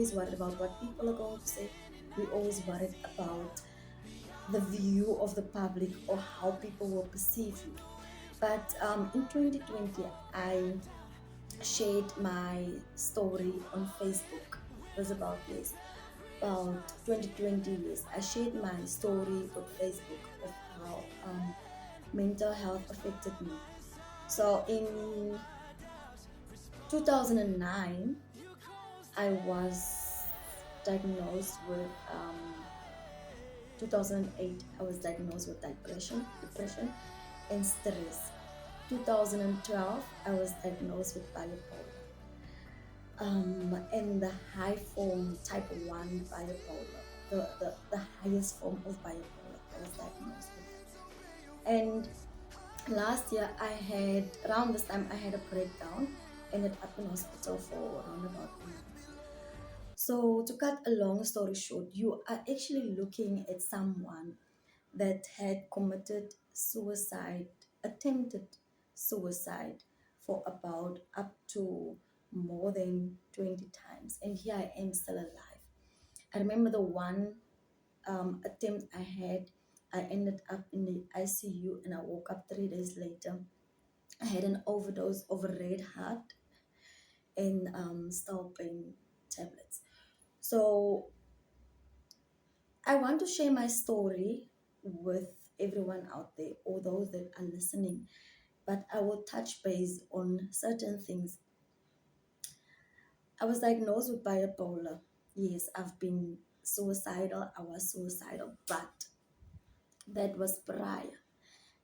always worried about what people are going to say. We're always worried about the view of the public or how people will perceive you. But in 2020, I shared my story on Facebook. It was about, yes, about 2020 years. I shared my story on Facebook of how mental health affected me. So in 2009, I was diagnosed with 2008, I was diagnosed with depression and stress. 2012, I was diagnosed with bipolar, and the high form type 1 bipolar, the highest form of bipolar. I was diagnosed with that. And last year, around this time, I had a breakdown, ended up in hospital for around about a month. So, to cut a long story short, you are actually looking at someone that had committed suicide, attempted suicide for about up to more than 20 times. And here I am still alive. I remember the one attempt I had, I ended up in the ICU and I woke up 3 days later. I had an overdose of red heart and skull pain tablets. So I want to share my story with everyone out there or those that are listening, but I will touch base on certain things. I was diagnosed with bipolar. Yes, I've been suicidal. I was suicidal, but that was prior.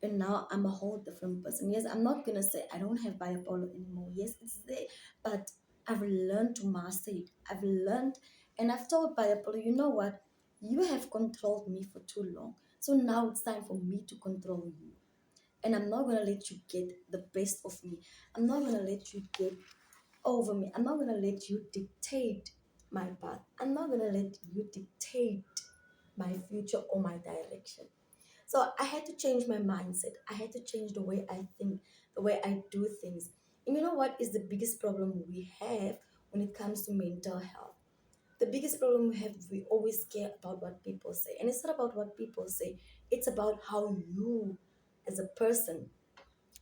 And now I'm a whole different person. Yes, I'm not going to say I don't have bipolar anymore. Yes, it's there, but I've learned to master it. I've learned, and I've told bipolar, you know what? You have controlled me for too long. So now it's time for me to control you. And I'm not going to let you get the best of me. I'm not going to let you get over me. I'm not going to let you dictate my path. I'm not going to let you dictate my future or my direction. So I had to change my mindset. I had to change the way I think, the way I do things. And you know what is the biggest problem we have when it comes to mental health? The biggest problem we have, we always care about what people say. And it's not about what people say, it's about how you, as a person,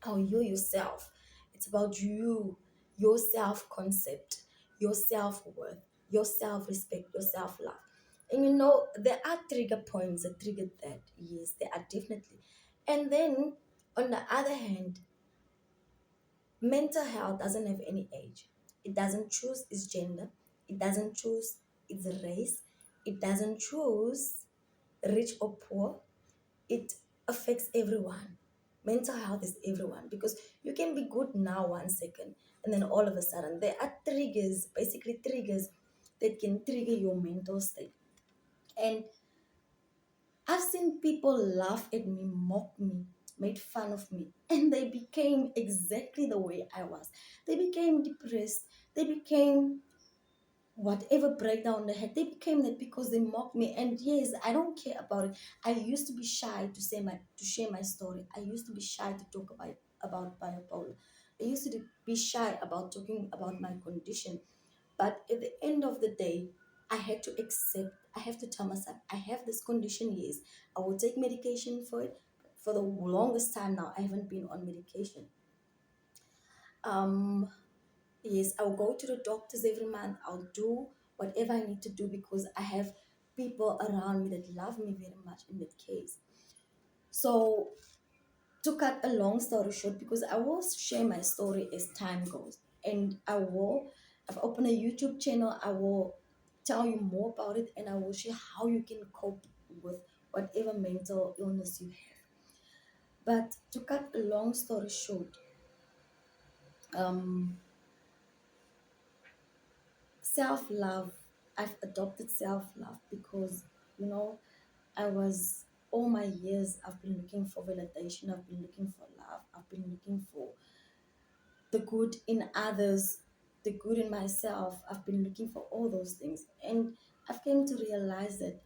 how you yourself, it's about you, your self concept, your self worth, your self respect, your self love. And you know, there are trigger points that trigger that. Yes, there are definitely. And then on the other hand, mental health doesn't have any age. It doesn't choose its gender. It doesn't choose its race. It doesn't choose rich or poor. It affects everyone. Mental health is everyone because you can be good now 1 second and then all of a sudden there are triggers, basically triggers that can trigger your mental state. And I've seen people laugh at me, mock me, made fun of me, and they became exactly the way I was. They became depressed. They became whatever breakdown they had. They became that because they mocked me. And yes, I don't care about it. I used to be shy to share my story. I used to be shy to talk about bipolar. I used to be shy about talking about my condition. But at the end of the day, I had to accept, I have to tell myself, I have this condition, yes. I will take medication for it. For the longest time now, I haven't been on medication. Um, yes, I'll go to the doctors every month. I'll do whatever I need to do because I have people around me that love me very much in that case. So, to cut a long story short, because I will share my story as time goes, and I've opened a YouTube channel. I will tell you more about it, and I will share how you can cope with whatever mental illness you have. But to cut a long story short, um, self love. I've adopted self love because, you know, I was all my years, I've been looking for validation, I've been looking for love, I've been looking for the good in others, the good in myself. I've been looking for all those things. And I've came to realize that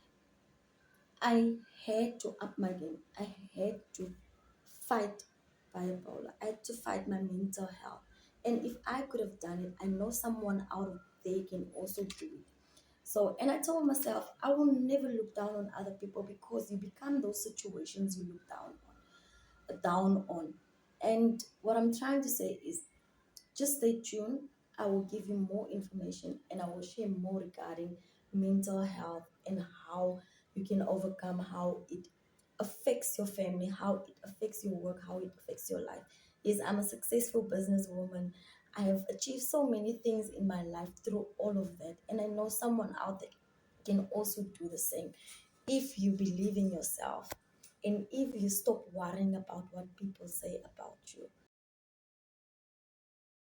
I had to up my game. I had to fight bipolar. I had to fight my mental health. And if I could have done it, I know someone out there can also do it. So, and I told myself, I will never look down on other people, because you become those situations you look down on. And what I'm trying to say is, just stay tuned. I will give you more information, and I will share more regarding mental health and how you can overcome, how it affects your family, how it affects your work, how it affects your life. Yes, I'm a successful businesswoman. I have achieved so many things in my life through all of that. And I know someone out there can also do the same if you believe in yourself, and if you stop worrying about what people say about you.